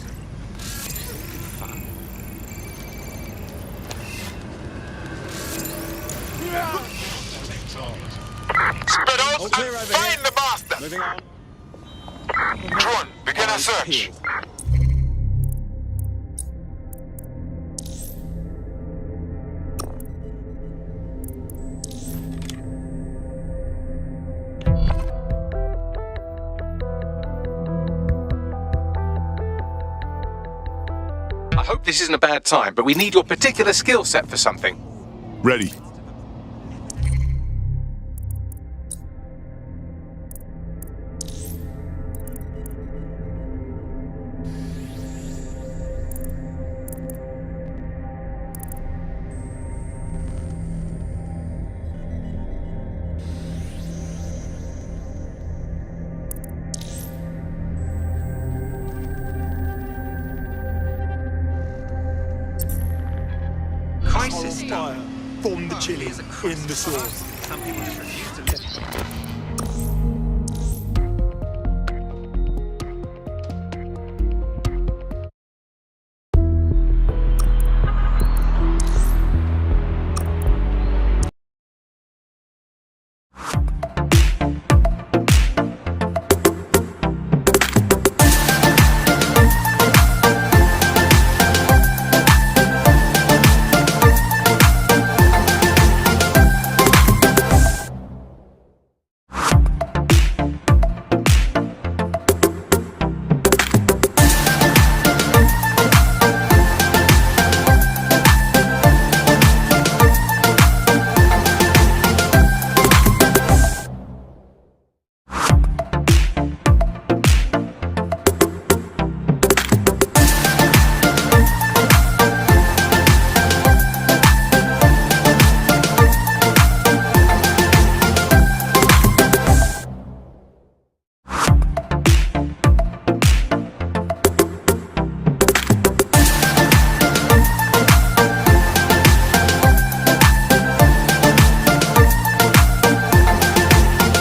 Spiros, find the bastard! Moving on. Drone, begin a search. I hope this isn't a bad time, but we need your particular skill set for something. Ready. Crisis style. Form the chili in the sauce. Some people just refuse to listen.